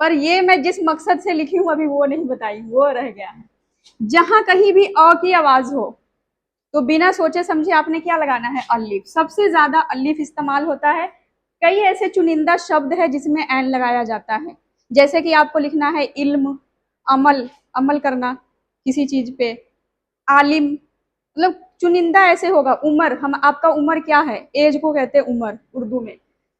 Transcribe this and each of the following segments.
पर ये मैं जिस मकसद से लिखी हूँ अभी वो नहीं बताई, वो रह गया है। जहां कहीं भी अ की आवाज हो तो बिना सोचे समझे आपने क्या लगाना है, अलिफ। सबसे ज्यादा अलिफ इस्तेमाल होता है। कई ऐसे चुनिंदा शब्द है जिसमें एन लगाया जाता है, जैसे कि आपको लिखना है इल्म, अमल, अमल करना किसी चीज पे, आलिम, मतलब चुनिंदा ऐसे होगा। उम्र, हम आपका उम्र क्या है, एज को कहते हैं उम्र उर्दू में,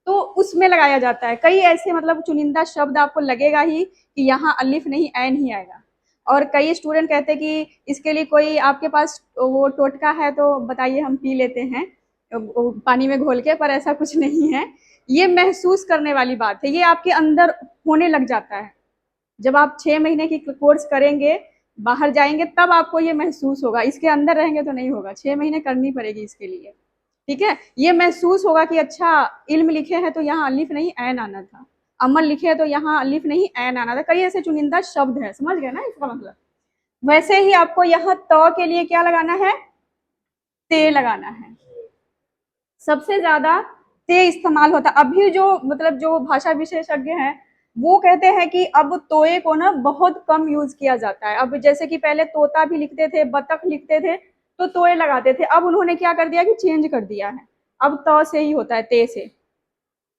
तो उसमें लगाया जाता है। कई ऐसे मतलब चुनिंदा शब्द आपको लगेगा ही कि यहाँ अलिफ नहीं एन ही आएगा। और कई स्टूडेंट कहते हैं कि इसके लिए कोई आपके पास वो टोटका है तो बताइए, हम पी लेते हैं पानी में घोल के, पर ऐसा कुछ नहीं है। ये महसूस करने वाली बात है, ये आपके अंदर होने लग जाता है। जब आप 6 महीने की कोर्स करेंगे, बाहर जाएंगे, तब आपको ये महसूस होगा। इसके अंदर रहेंगे तो नहीं होगा, 6 महीने करनी पड़ेगी इसके लिए। ठीक है, ये महसूस होगा कि अच्छा इल्म लिखे हैं तो यहाँ अलिफ नहीं ऐन आना था, अमल लिखे हैं तो यहाँ अलिफ नहीं ऐन आना था। कई ऐसे चुनिंदा शब्द है, समझ गए ना इसका मतलब। वैसे ही आपको यहाँ त के लिए क्या लगाना है, ते लगाना है। सबसे ज्यादा ते इस्तेमाल होता है। अभी जो मतलब जो भाषा विशेषज्ञ हैं वो कहते हैं कि अब तोए को ना बहुत कम यूज किया जाता है। अब जैसे कि पहले तोता भी लिखते थे, बतख लिखते थे तो तोए लगाते थे, अब उन्होंने क्या कर दिया कि चेंज कर दिया है, अब त से ही होता है, ते से।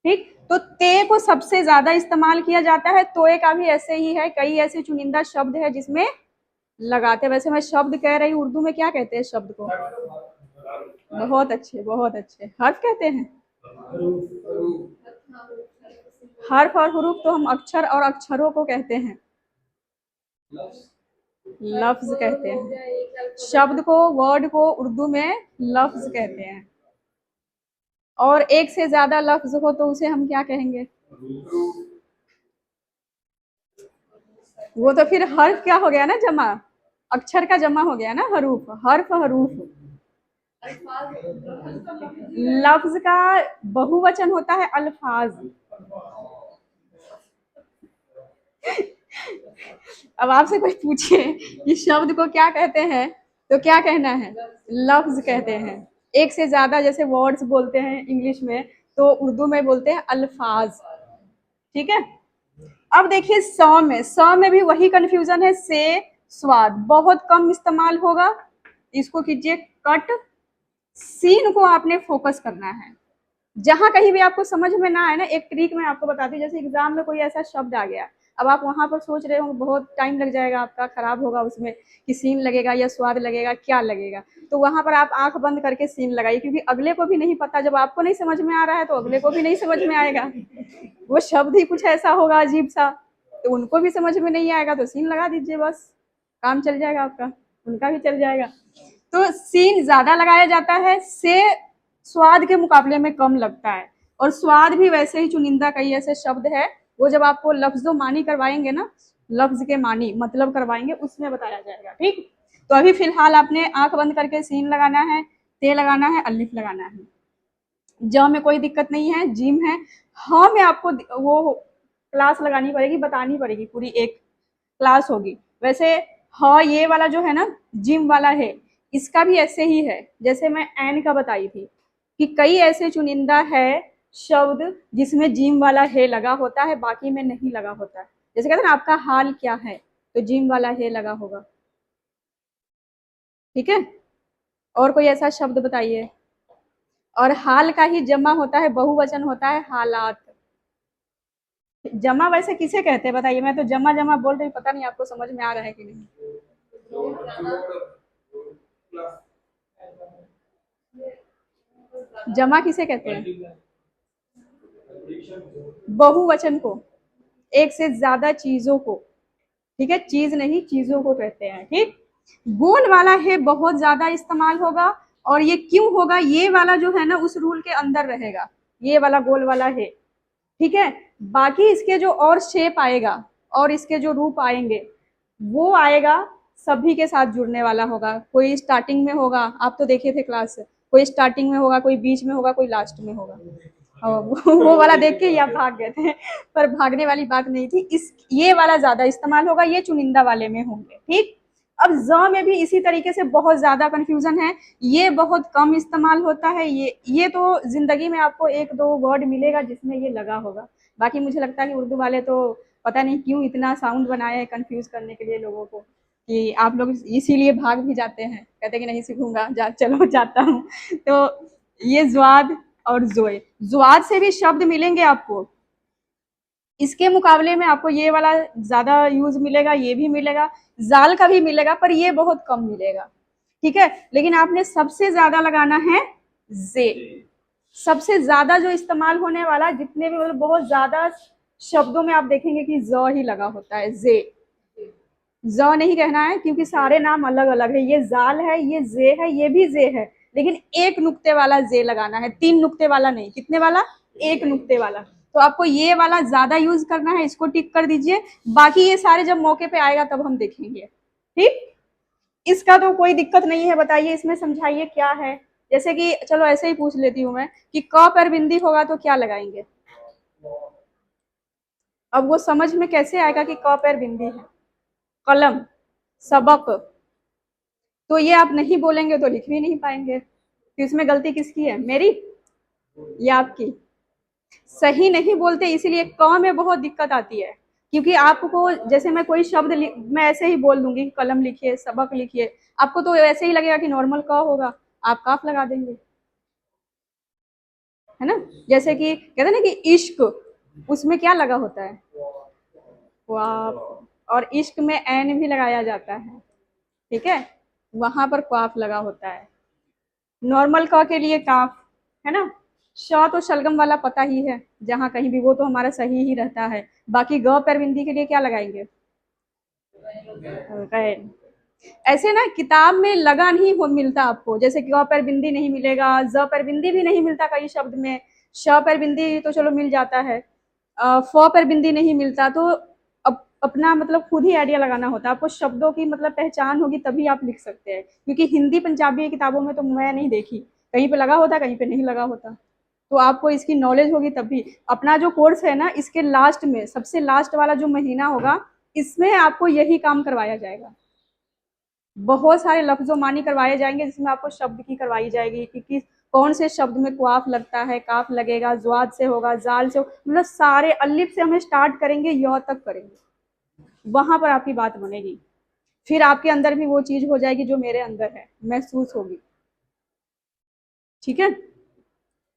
ठीक, तो ते को सबसे ज्यादा इस्तेमाल किया जाता है। तोए का भी ऐसे ही है, कई ऐसे चुनिंदा शब्द है जिसमें लगाते हैं। वैसे मैं शब्द कह रही हूँ, उर्दू में क्या कहते हैं शब्द को? बहुत अच्छे, बहुत अच्छे, हर्फ कहते हैं। हर्फ और हुरूफ तो हम अक्षर और अक्षरों को कहते हैं, लफ्ज कहते हैं। शब्द को, वर्ड को उर्दू में लफ्ज कहते हैं। और एक से ज्यादा लफ्ज हो तो उसे हम क्या कहेंगे? वो तो फिर हर्फ क्या हो गया ना, जमा, अक्षर का जमा हो गया ना, हरूफ, हर्फ हरूफ। लफ्ज का बहुवचन होता है अल्फाज। अब आपसे कोई पूछे कि शब्द को क्या कहते हैं तो क्या कहना है? लफ्ज कहते हैं। एक से ज्यादा जैसे वर्ड्स बोलते हैं इंग्लिश में, तो उर्दू में बोलते हैं अल्फाज। ठीक है, अब देखिए स में भी वही कंफ्यूजन है। से स्वाद बहुत कम इस्तेमाल होगा, इसको कीजिए कट। सीन को आपने फोकस करना है। जहां कहीं भी आपको समझ में ना आए ना, एक ट्रिक मैं आपको बताती हूँ। जैसे एग्जाम में कोई ऐसा शब्द आ गया, अब आप वहां पर सोच रहे हो, बहुत टाइम लग जाएगा आपका, खराब होगा उसमें कि सीन लगेगा या स्वाद लगेगा, क्या लगेगा। तो वहां पर आप आंख बंद करके सीन लगाइए, क्योंकि अगले को भी नहीं पता। जब आपको नहीं समझ में आ रहा है तो अगले को भी नहीं समझ में आएगा। वो शब्द ही कुछ ऐसा होगा अजीब सा, तो उनको भी समझ में नहीं आएगा, तो सीन लगा दीजिए, बस काम चल जाएगा आपका, उनका भी चल जाएगा। तो सीन ज्यादा लगाया जाता है, से स्वाद के मुकाबले में कम लगता है। और स्वाद भी वैसे ही चुनिंदा कई ऐसे शब्द है, वो जब आपको लफ्जों मानी करवाएंगे ना, लफ्ज के मानी मतलब करवाएंगे, उसमें बताया जाएगा। ठीक, तो अभी फिलहाल आपने आंख बंद करके सीन लगाना है, ते लगाना है, अलिफ लगाना है। ज में कोई दिक्कत नहीं है, जिम है। हाँ में आपको वो क्लास लगानी पड़ेगी, बतानी पड़ेगी, पूरी एक क्लास होगी। वैसे हाँ ये वाला जो है ना, जिम वाला है, इसका भी ऐसे ही है जैसे मैं एन का बताई थी, कि कई ऐसे चुनिंदा है शब्द जिसमें जिम वाला है लगा होता है, बाकी में नहीं लगा होता है। जैसे कहते हैं ना आपका हाल क्या है, तो जिम वाला है लगा होगा। ठीक है, और कोई ऐसा शब्द बताइए। और हाल का ही जमा होता है, बहुवचन होता है हालात। जमा वैसे किसे कहते हैं बताइए? मैं तो जमा जमा बोल रही, पता नहीं आपको समझ में आ रहा है कि नहीं। जमा किसे कहते हैं? बहुवचन को, एक से ज्यादा चीजों को। ठीक है, चीज नहीं चीजों को कहते हैं। ठीक, गोल वाला है बहुत ज्यादा इस्तेमाल होगा। और ये क्यों होगा, ये वाला जो है ना उस रूल के अंदर रहेगा, ये वाला गोल वाला है। ठीक है, बाकी इसके जो और शेप आएगा और इसके जो रूप आएंगे, वो आएगा सभी के साथ जुड़ने वाला होगा। कोई स्टार्टिंग में होगा, आप तो देखे थे क्लास, कोई स्टार्टिंग में होगा, कोई बीच में होगा, कोई लास्ट में होगा। और वो वाला देख के ही आप भाग गए थे, पर भागने वाली बात नहीं थी। इस ये वाला ज्यादा इस्तेमाल होगा, ये चुनिंदा वाले में होंगे। ठीक, अब ज में भी इसी तरीके से बहुत ज्यादा कंफ्यूजन है, ये बहुत कम इस्तेमाल होता है। ये तो जिंदगी में आपको एक दो वर्ड मिलेगा जिसमें ये लगा होगा, बाकी मुझे लगता है कि उर्दू वाले तो पता नहीं क्यों इतना साउंड बनाया है कंफ्यूज करने के लिए लोगों को, कि आप लोग इसीलिए भाग भी जाते हैं, कहते हैं कि नहीं सीखूंगा, चलो जाता हूँ। तो ये ज़्वाद और ज़ोए, ज़्वाद से भी शब्द मिलेंगे आपको, इसके मुकाबले में आपको ये वाला ज़्यादा यूज़ मिलेगा, ये भी मिलेगा, ज़ाल का भी मिलेगा, पर ये बहुत कम मिलेगा, ठीक है। लेकिन आपने सबसे ज़्यादा लगाना है जे, सबसे ज़्यादा जो इस्तेमाल होने वाला, जितने भी मतलब बहुत ज़्यादा शब्दों में आप देखेंगे कि ज ही लगा होता है, जे, ज नहीं कहना है क्योंकि सारे नाम अलग अलग है, ये जाल है, ये जे है, ये भी जे है, लेकिन एक नुक्ते वाला जे लगाना है, 3 नुक्ते वाला नहीं, कितने वाला, 1 नुक्ते वाला। तो आपको ये वाला ज्यादा यूज करना है, इसको टिक कर दीजिए, बाकी ये सारे जब मौके पे आएगा तब हम देखेंगे, ठीक। इसका तो कोई दिक्कत नहीं है, बताइए इसमें समझाइए क्या है। जैसे कि चलो ऐसे ही पूछ लेती हूँ मैं कि क पर बिंदी होगा तो क्या लगाएंगे, अब वो समझ में कैसे आएगा कि क पर बिंदी है, कलम, सबक, तो ये आप नहीं बोलेंगे तो लिख भी नहीं पाएंगे, तो इसमें गलती किसकी है, मेरी या आपकी, सही नहीं बोलते, इसीलिए क में बहुत दिक्कत आती है, क्योंकि आपको जैसे मैं कोई शब्द मैं ऐसे ही बोल दूंगी कलम लिखिए, सबक लिखिए, आपको तो ऐसे ही लगेगा कि नॉर्मल क होगा, आप काफ लगा देंगे, है ना। जैसे कि कहते हैं ना कि इश्क, उसमें क्या लगा होता है, क्वाफ, और इश्क में एन भी लगाया जाता है, ठीक है, वहां पर क्वाफ लगा होता है। नॉर्मल क के लिए काफ, है ना। श तो शलगम वाला पता ही है, जहां कहीं भी वो तो हमारा सही ही रहता है, बाकी ग पर बिंदी के लिए क्या लगाएंगे, गैन। ऐसे ना किताब में लगा नहीं हो मिलता आपको, जैसे कि ग पर बिंदी नहीं मिलेगा, ज पर बिंदी भी नहीं मिलता कई शब्द में, श पर बिंदी तो चलो मिल जाता है, फ पर बिंदी नहीं मिलता, तो अपना मतलब खुद ही आइडिया लगाना होता है आपको, शब्दों की मतलब पहचान होगी तभी आप लिख सकते हैं, क्योंकि हिंदी पंजाबी किताबों में तो मैं नहीं देखी, कहीं पे लगा होता कहीं पे नहीं लगा होता, तो आपको इसकी नॉलेज होगी तभी। अपना जो कोर्स है ना, इसके लास्ट में सबसे लास्ट वाला जो महीना होगा, इसमें आपको यही काम करवाया जाएगा, बहुत सारे लफ्जों मानी करवाए जाएंगे, जिसमें आपको शब्द की करवाई जाएगी कि कौन से शब्द में क्वाफ लगता है, काफ लगेगा, ज्वाद से होगा, जाल से, मतलब सारे अलिफ से हमें स्टार्ट करेंगे, य तक करेंगे, वहां पर आपकी बात बनेगी, फिर आपके अंदर भी वो चीज हो जाएगी जो मेरे अंदर है, महसूस होगी, ठीक है।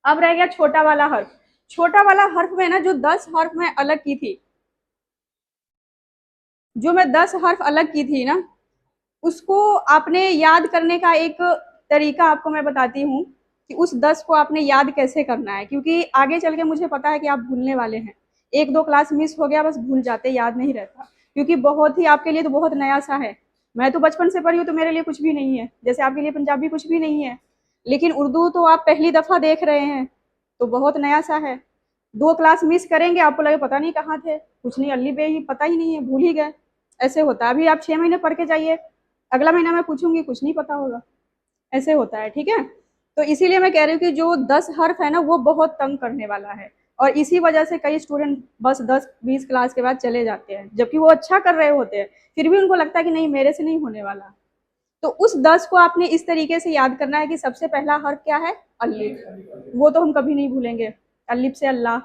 अब रह गया छोटा वाला हर्फ, छोटा वाला हर्फ में ना जो 10 हर्फ मैं अलग की थी, जो मैं 10 हर्फ अलग की थी ना, उसको आपने याद करने का एक तरीका आपको मैं बताती हूँ कि उस 10 को आपने याद कैसे करना है, क्योंकि आगे चल के मुझे पता है कि आप भूलने वाले हैं, 1-2 क्लास मिस हो गया बस भूल जाते, याद नहीं रहता, क्योंकि बहुत ही आपके लिए तो बहुत नया सा है, मैं तो बचपन से पढ़ी हूँ तो मेरे लिए कुछ भी नहीं है, जैसे आपके लिए पंजाबी कुछ भी नहीं है, लेकिन उर्दू तो आप पहली दफा देख रहे हैं, तो बहुत नया सा है, 2 क्लास मिस करेंगे आपको लगे पता नहीं कहाँ थे, कुछ नहीं, अल्ली बे ही पता ही नहीं है, भूल ही गए, ऐसे होता है। अभी आप 6 महीने पढ़ के जाइए, अगला महीना मैं पूछूंगी कुछ नहीं पता होगा, ऐसे होता है, ठीक है। तो इसीलिए मैं कह रही हूँ कि जो 10 हर्फ है ना वो बहुत तंग करने वाला है, और इसी वजह से कई स्टूडेंट बस 10-20 क्लास के बाद चले जाते हैं, जबकि वो अच्छा कर रहे होते हैं, फिर भी उनको लगता है कि नहीं मेरे से नहीं होने वाला। तो उस 10 को आपने इस तरीके से याद करना है कि सबसे पहला हर्फ क्या है, अलिफ, वो तो हम कभी नहीं भूलेंगे, अलिफ से अल्लाह,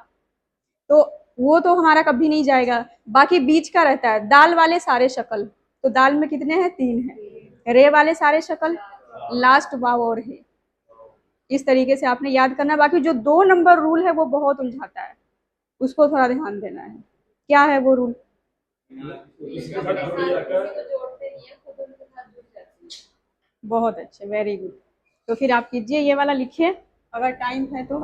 तो वो तो हमारा कभी नहीं जाएगा। बाकी बीच का रहता है दाल वाले सारे शक्ल, तो दाल में कितने हैं, 3 हैं, रे वाले सारे शक्ल, लास्ट वाव और है, इस तरीके से आपने याद करना। बाकी जो 2 नंबर रूल है वो बहुत उलझाता है, उसको थोड़ा ध्यान देना है, क्या है वो रूल, बहुत अच्छे, वेरी गुड। तो फिर आप कीजिए ये वाला लिखिए, अगर टाइम है तो।